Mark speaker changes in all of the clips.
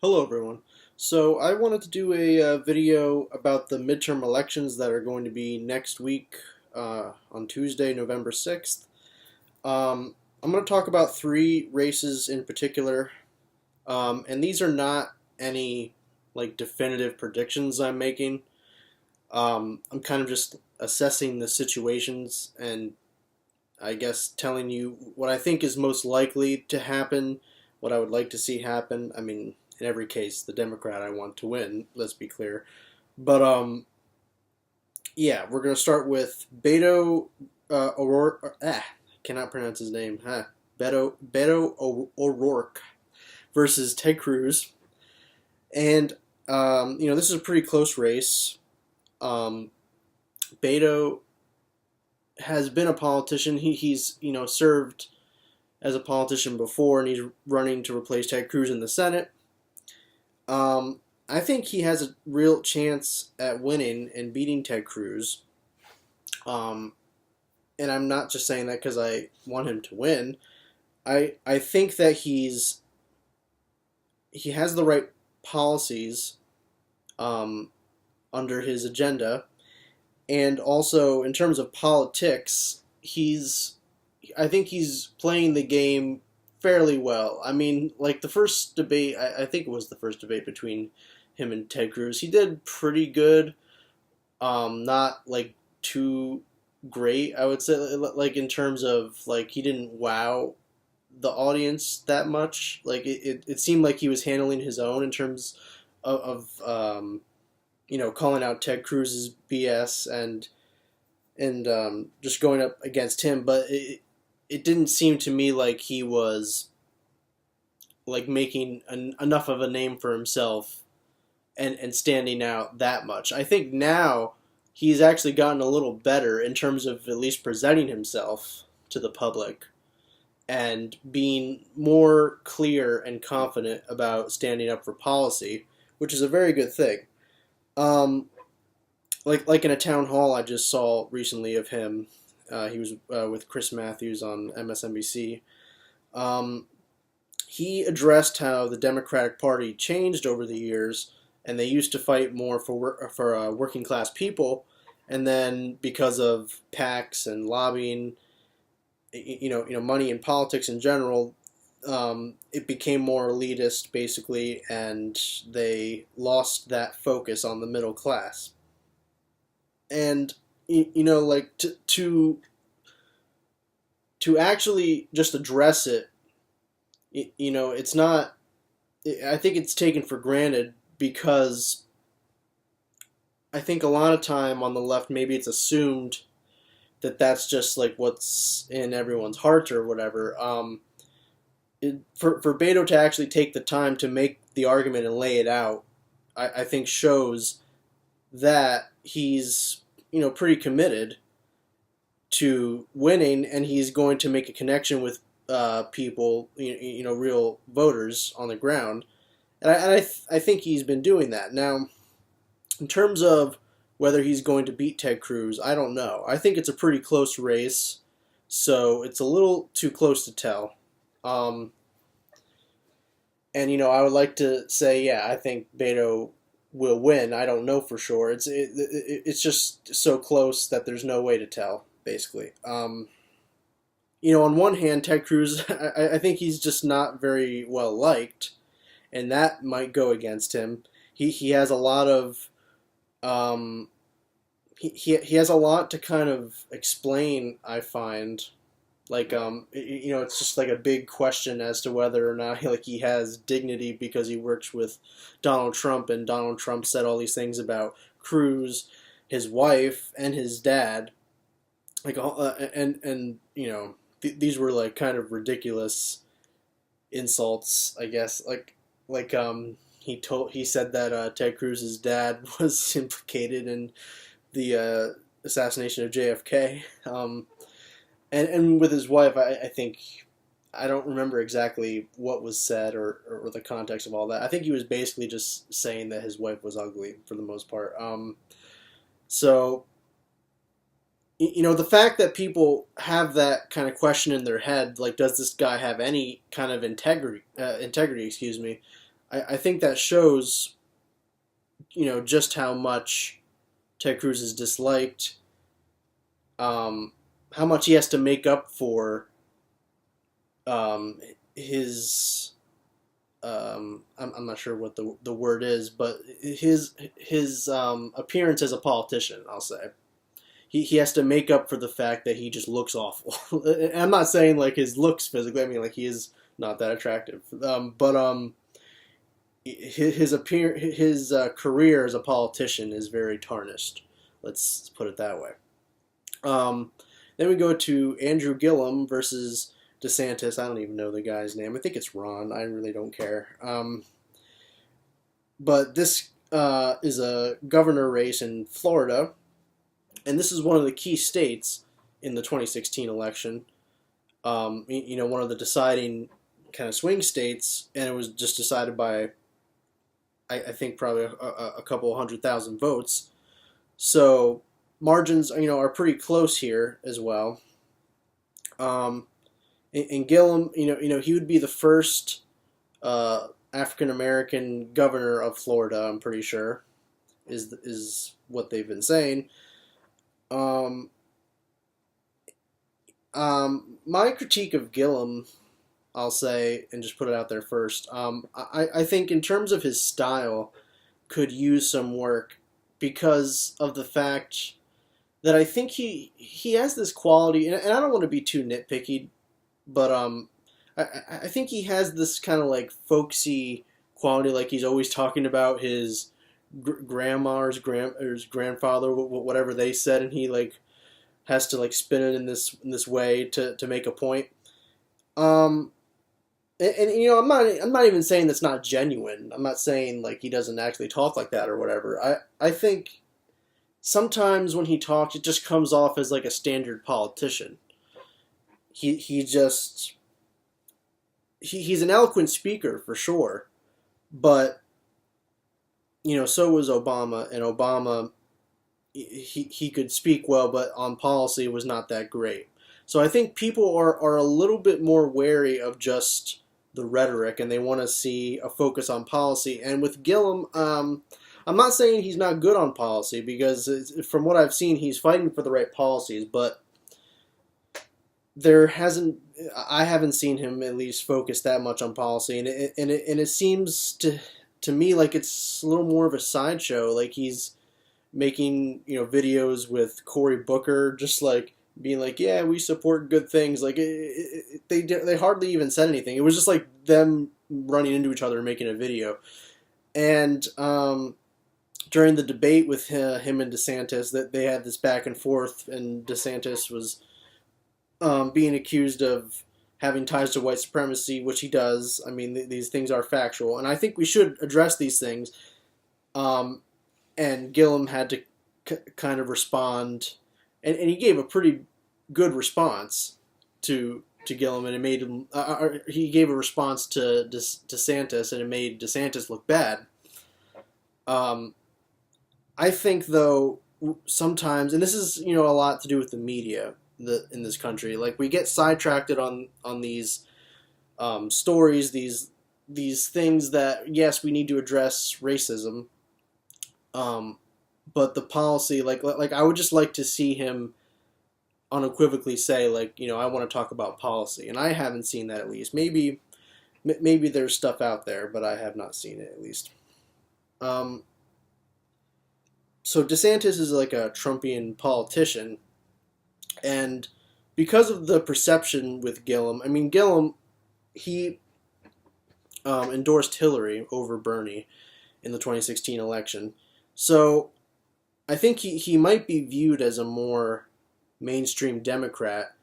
Speaker 1: Hello everyone. So I wanted to do a video about the midterm elections that are going to be next week on Tuesday, November 6th. I'm going to talk about three races in particular, and these are not any like definitive predictions I'm making. I'm kind of just assessing the situations and I guess telling you what I think is most likely to happen, what I would like to see happen. I mean, in every case, the Democrat I want to win. Let's be clear. But yeah, we're gonna start with Beto O'Rourke. Cannot pronounce his name. Beto O'Rourke versus Ted Cruz, and this is a pretty close race. Um, Beto has been a politician. He's served as a politician before, and he's running to replace Ted Cruz in the Senate. I think he has a real chance at winning and beating Ted Cruz. Um, and I'm not just saying that because I want him to win. I think that he has the right policies um, under his agenda, and also in terms of politics, I think he's playing the game fairly well. I mean, like the first debate, I think it was the first debate between him and Ted Cruz. He did pretty good. Not like too great, I would say. Like in terms of like he didn't wow the audience that much. Like it seemed like he was handling his own in terms of calling out Ted Cruz's BS and just going up against him. But it didn't seem to me like he was like making enough of a name for himself and standing out that much. I think now he's actually gotten a little better in terms of at least presenting himself to the public and being more clear and confident about standing up for policy, which is a very good thing. Um, like in a town hall I just saw recently of him. He was with Chris Matthews on MSNBC. Um, he addressed how the Democratic Party changed over the years, and they used to fight more for working class people, and then because of PACs and lobbying, money and politics in general, it became more elitist basically, and they lost that focus on the middle class. And like to actually just address it, it's not. I think it's taken for granted because I think a lot of time on the left, maybe it's assumed that that's just like what's in everyone's heart or whatever. For Beto to actually take the time to make the argument and lay it out, I think shows that he's pretty committed to winning, and he's going to make a connection with people, real voters on the ground, and I think he's been doing that. Now, in terms of whether he's going to beat Ted Cruz, I don't know. I think it's a pretty close race, so it's a little too close to tell. Um, and I would like to say, yeah, I think Beto will win. I don't know for sure. It's just so close that there's no way to tell, basically. On one hand, Ted Cruz, I think he's just not very well liked, and that might go against him. He has a lot of he has a lot to kind of explain. I find it's just like a big question as to whether or not like he has dignity because he works with Donald Trump, and Donald Trump said all these things about Cruz, his wife, and his dad, like these were like kind of ridiculous insults, I guess. He said that Ted Cruz's dad was implicated in the assassination of JFK. And with his wife, I think I don't remember exactly what was said or the context of all that. I think he was basically just saying that his wife was ugly for the most part. So the fact that people have that kind of question in their head, like, does this guy have any kind of integrity? Excuse me. I think that shows, just how much Ted Cruz is disliked, how much he has to make up for his I'm not sure what the word is, but his appearance as a politician, I'll say. He has to make up for the fact that he just looks awful. And I'm not saying like his looks physically. I mean like he is not that attractive. But his career as a politician is very tarnished. Let's put it that way. Um, then we go to Andrew Gillum versus DeSantis. I don't even know the guy's name. I think it's Ron. I really don't care. But this is a governor race in Florida, and this is one of the key states in the 2016 election. One of the deciding kind of swing states, and it was just decided by, I think, probably a couple 100,000 votes. So margins, are pretty close here as well. And Gillum, he would be the first African American governor of Florida. I'm pretty sure is what they've been saying. My critique of Gillum, I'll say, and just put it out there first. I think in terms of his style, could use some work because of the fact that I think he has this quality, and I don't want to be too nitpicky, but I think he has this kind of like folksy quality, like he's always talking about his grandma's grandfather, whatever they said, and he like has to like spin it in this way to make a point. And I'm not even saying that's not genuine. I'm not saying like he doesn't actually talk like that or whatever. I think sometimes when he talks, it just comes off as like a standard politician. He's an eloquent speaker for sure, but so was Obama, and Obama he could speak well, but on policy was not that great. So I think people are a little bit more wary of just the rhetoric, and they want to see a focus on policy. And with Gillum, I'm not saying he's not good on policy, because from what I've seen, he's fighting for the right policies, but I haven't seen him at least focus that much on policy, and it seems to me like it's a little more of a sideshow. Like he's making videos with Cory Booker, just like being like, yeah, we support good things. Like they hardly even said anything. It was just like them running into each other and making a video. And during the debate with him and DeSantis, that they had this back and forth, and DeSantis was being accused of having ties to white supremacy, which he does. I mean, these things are factual, and I think we should address these things. And Gillum had to kind of respond, and he gave a pretty good response to Gillum, and it made him. He gave a response to DeSantis, and it made DeSantis look bad. I think, though, sometimes, and this is a lot to do with the media in this country, like we get sidetracked on these stories, these things that, yes, we need to address racism, but the policy, like I would just like to see him unequivocally say, like, I want to talk about policy, and I haven't seen that, at least. Maybe there's stuff out there, but I have not seen it, at least. So DeSantis is like a Trumpian politician, and because of the perception with Gillum, I mean, Gillum, he endorsed Hillary over Bernie in the 2016 election. So I think he might be viewed as a more mainstream Democrat,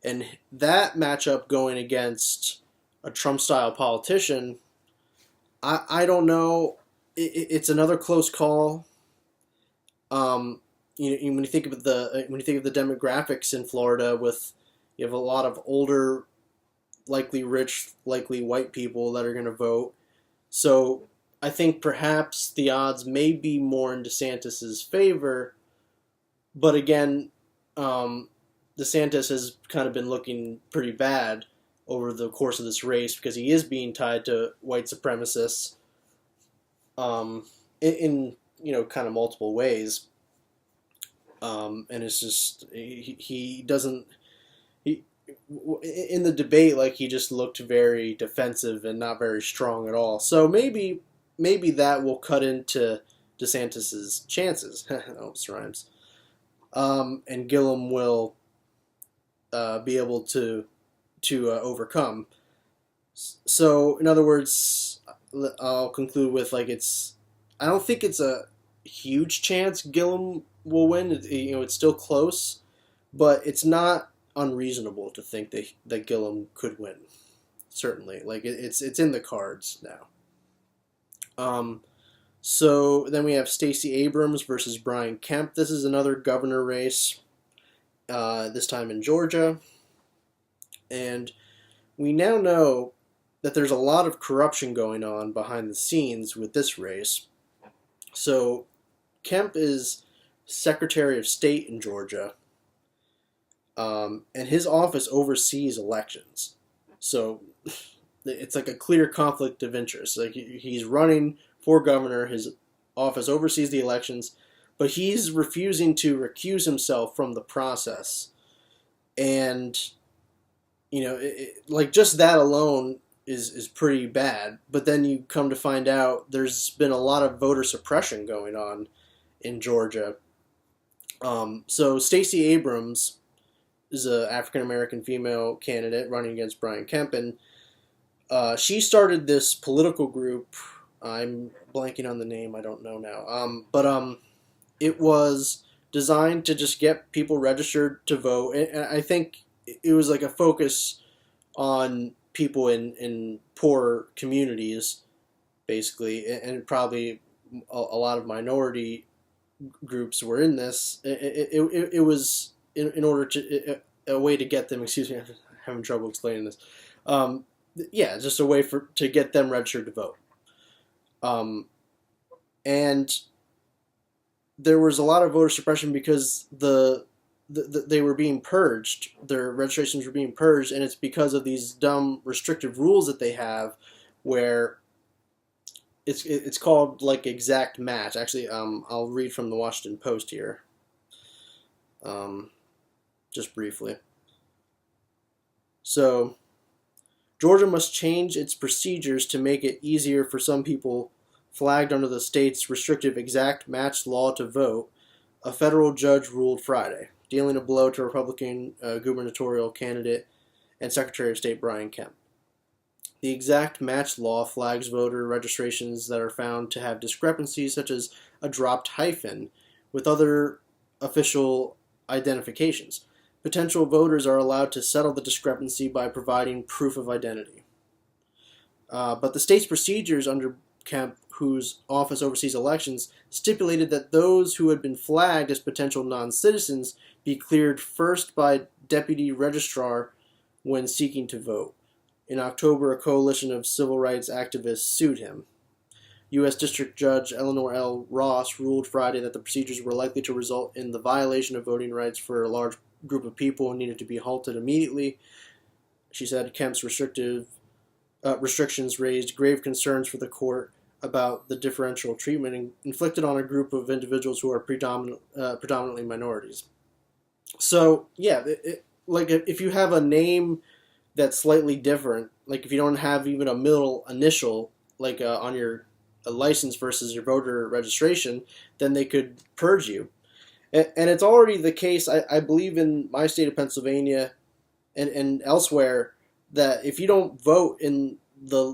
Speaker 1: and that matchup going against a Trump-style politician, I don't know. It's another close call. When you think of the demographics in Florida, you have a lot of older, likely rich, likely white people that are going to vote. So I think perhaps the odds may be more in DeSantis's favor, but again, DeSantis has kind of been looking pretty bad over the course of this race because he is being tied to white supremacists. um, in kind of multiple ways. And it's just he doesn't he in the debate, like, he just looked very defensive and not very strong at all. So maybe that will cut into DeSantis's chances. Oh, it rhymes. And Gillum will be able to overcome. So, in other words, I'll conclude with, like, I don't think it's a huge chance Gillum will win. It's still close, but it's not unreasonable to think that Gillum could win. Certainly, like, it's in the cards now. So then we have Stacey Abrams versus Brian Kemp. This is another governor race, this time in Georgia, and we now know that there's a lot of corruption going on behind the scenes with this race. So Kemp is Secretary of State in Georgia, and his office oversees elections. So it's like a clear conflict of interest. Like, he's running for governor, his office oversees the elections, but he's refusing to recuse himself from the process. And like, just that alone is pretty bad. But then you come to find out there's been a lot of voter suppression going on in Georgia. So Stacey Abrams is an African American female candidate running against Brian Kemp, and she started this political group. I'm blanking on the name. I don't know now. But it was designed to just get people registered to vote. And I think it was like a focus on people in poor communities, basically, and probably a lot of minority groups were in this. It was in order to a way to get them. Excuse me, I'm having trouble explaining this. Yeah, just a way to get them registered to vote. And there was a lot of voter suppression because they were being purged. Their registrations were being purged, and it's because of these dumb restrictive rules that they have, where it's called, like, exact match. Actually, I'll read from the Washington Post here, just briefly. So, Georgia must change its procedures to make it easier for some people flagged under the state's restrictive exact match law to vote, a federal judge ruled Friday, dealing a blow to Republican gubernatorial candidate and Secretary of State Brian Kemp. The exact match law flags voter registrations that are found to have discrepancies, such as a dropped hyphen, with other official identifications. Potential voters are allowed to settle the discrepancy by providing proof of identity. But the state's procedures under Kemp, whose office oversees elections, stipulated that those who had been flagged as potential non-citizens be cleared first by deputy registrar when seeking to vote. In October, a coalition of civil rights activists sued him. U.S. District Judge Eleanor L. Ross ruled Friday that the procedures were likely to result in the violation of voting rights for a large group of people and needed to be halted immediately. She said Kemp's restrictions raised grave concerns for the court about the differential treatment inflicted on a group of individuals who are predominantly minorities. So, yeah, like, if you have a name that's slightly different, like if you don't have even a middle initial, like on your license versus your voter registration, then they could purge you. And it's already the case, I believe, in my state of Pennsylvania and elsewhere, that if you don't vote in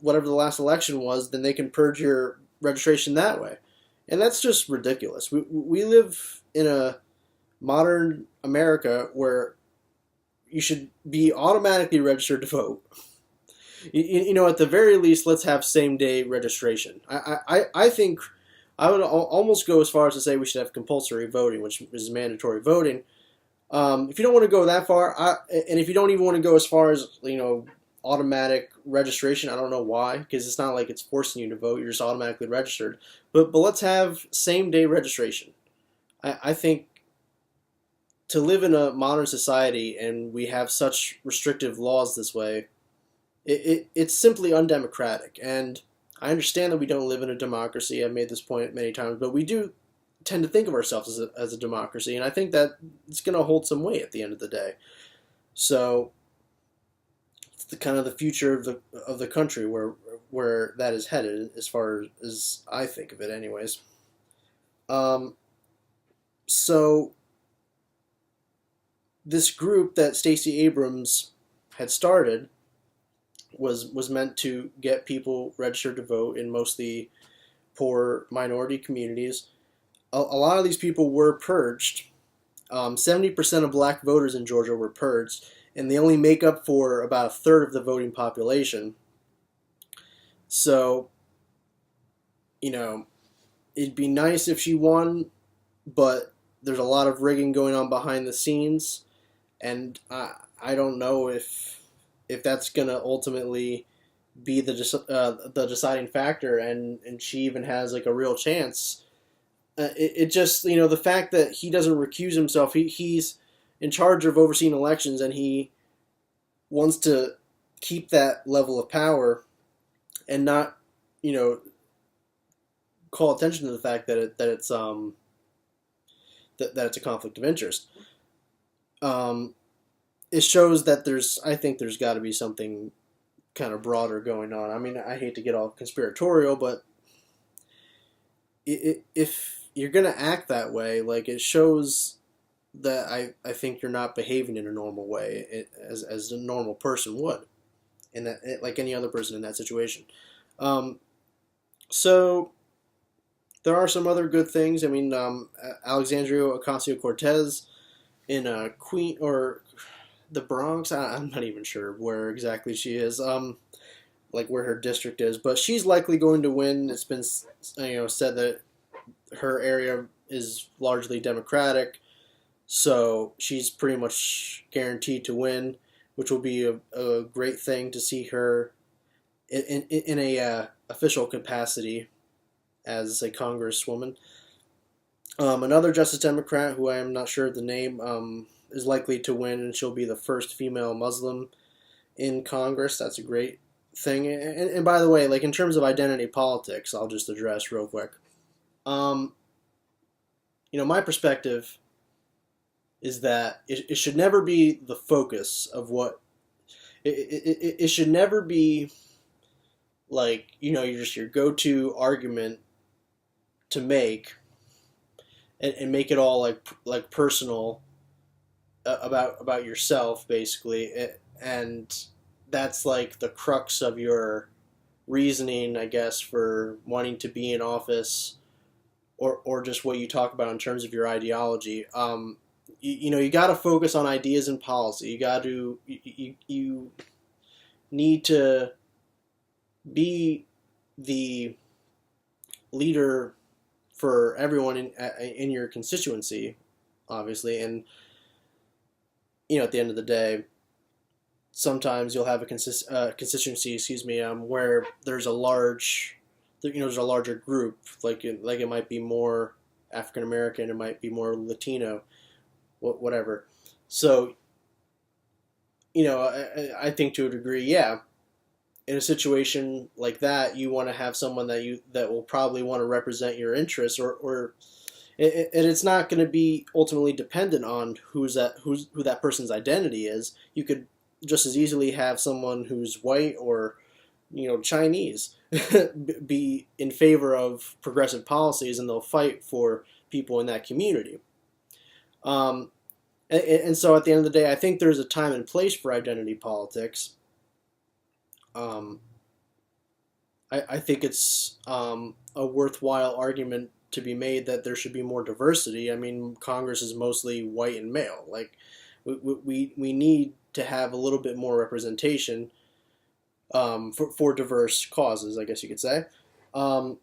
Speaker 1: whatever the last election was, then they can purge your registration that way. And that's just ridiculous. We live in a modern America where you should be automatically registered to vote. At the very least, let's have same-day registration. I think I would almost go as far as to say we should have compulsory voting, which is mandatory voting. If you don't want to go that far, and if you don't even want to go as far as, automatic registration, I don't know why, because it's not like it's forcing you to vote, you're just automatically registered. But let's have same-day registration. I think to live in a modern society and we have such restrictive laws this way, it's simply undemocratic. And I understand that we don't live in a democracy. I've made this point many times, but we do tend to think of ourselves as a democracy, and I think that it's going to hold some weight at the end of the day. So it's the kind of the future of the country where that is headed, as far as I think of it, anyways. Um, so this group that Stacey Abrams had started was meant to get people registered to vote in mostly poor minority communities. A lot of these people were purged. 70% of black voters in Georgia were purged, and they only make up for about a third of the voting population. So, it'd be nice if she won, but there's a lot of rigging going on behind the scenes, and I don't know if that's gonna ultimately be the deciding factor, and she even has like a real chance. It just, the fact that he doesn't recuse himself, he's in charge of overseeing elections, and he wants to keep that level of power and not, call attention to the fact that it's that it's a conflict of interest. It shows that I think there's got to be something kind of broader going on. I mean, I hate to get all conspiratorial, but if you're gonna act that way, like, it shows that I think you're not behaving in a normal way, as a normal person would, and that, like any other person in that situation. So there are some other good things. I mean, Alexandria Ocasio-Cortez in Queen or the Bronx. I'm not even sure where exactly she is. Like where her district is, but she's likely going to win. It's been said that her area is largely Democratic, so she's pretty much guaranteed to win, which will be a great thing to see her in a official capacity as a congresswoman. Another Justice Democrat, who I am not sure of the name, is likely to win, and she'll be the first female Muslim in Congress. That's a great thing. And by the way, like in terms of identity politics, I'll just address real quick. My perspective is that it should never be the focus of what it should never be like your go-to argument to make and make it all like personal about yourself, basically, and that's like the crux of your reasoning, I guess, for wanting to be in office, or just what you talk about in terms of your ideology. You got to focus on ideas and policy. You need to be the leader for everyone in your constituency, obviously, and at the end of the day, sometimes you'll have a constituency, where there's a larger group, like it might be more African American, it might be more Latino, whatever. So, I think to a degree, yeah, in a situation like that, you want to have someone that will probably want to represent your interests, and it's not going to be ultimately dependent on who that person's identity is. You could just as easily have someone who's white or Chinese be in favor of progressive policies, and they'll fight for people in that community. And so at the end of the day, I think there's a time and place for identity politics. I think it's a worthwhile argument to be made that there should be more diversity. I mean, Congress is mostly white and male. Like, we need to have a little bit more representation for diverse causes, I guess you could say. But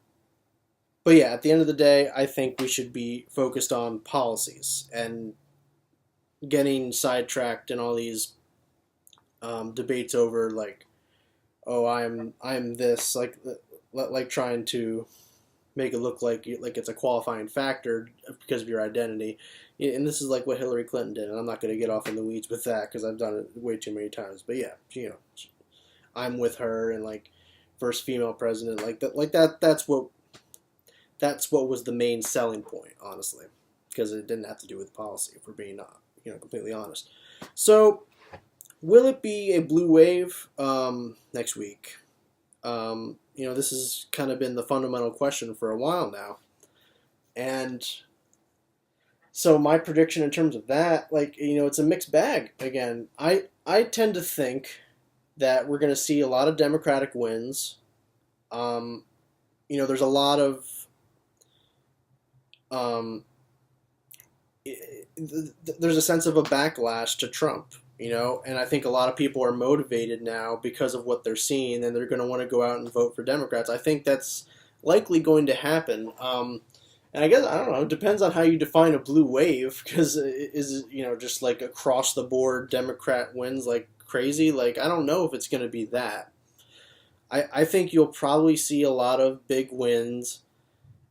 Speaker 1: yeah, at the end of the day, I think we should be focused on policies and getting sidetracked in all these debates over like, oh, I'm this, like trying to make it look like it's a qualifying factor because of your identity. And this is like what Hillary Clinton did, and I'm not going to get off in the weeds with that because I've done it way too many times. But yeah, I'm with her, and like first female president, like that. That's what was the main selling point, honestly, because it didn't have to do with policy. If we're being completely honest. So, will it be a blue wave next week? This has kind of been the fundamental question for a while now, and so my prediction in terms of that, it's a mixed bag. Again, I tend to think that we're going to see a lot of Democratic wins. There's a lot of there's a sense of a backlash to Trump, and I think a lot of people are motivated now because of what they're seeing, and they're going to want to go out and vote for Democrats. I think that's likely going to happen. And I guess, I don't know, it depends on how you define a blue wave, because is it, just like across the board Democrat wins like crazy? Like, I don't know if it's going to be that. I think you'll probably see a lot of big wins,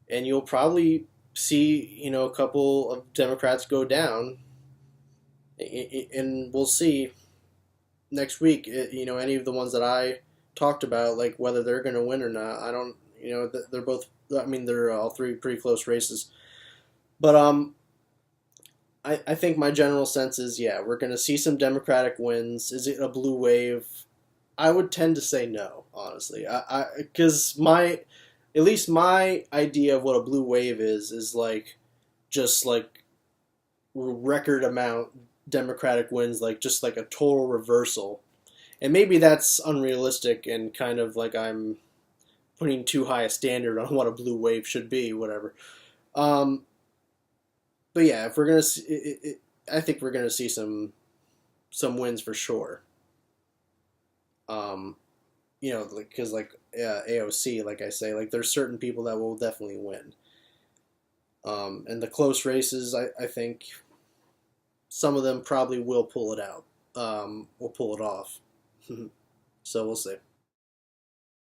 Speaker 1: and you'll probably see, a couple of Democrats go down, and we'll see next week, any of the ones that I talked about, like whether they're going to win or not. I don't, they're both, they're all three pretty close races. But I think my general sense is, yeah, we're going to see some Democratic wins. Is it a blue wave? I would tend to say no, honestly. Because at least my idea of what a blue wave is like just like record amount Democratic wins, like just like a total reversal. And maybe that's unrealistic and kind of like I'm putting too high a standard on what a blue wave should be, whatever. But yeah, if we're gonna see, I think we're gonna see some wins for sure. Because AOC, like I say, like there's certain people that will definitely win. And the close races, I think some of them probably will pull it out. Will pull it off. So we'll see.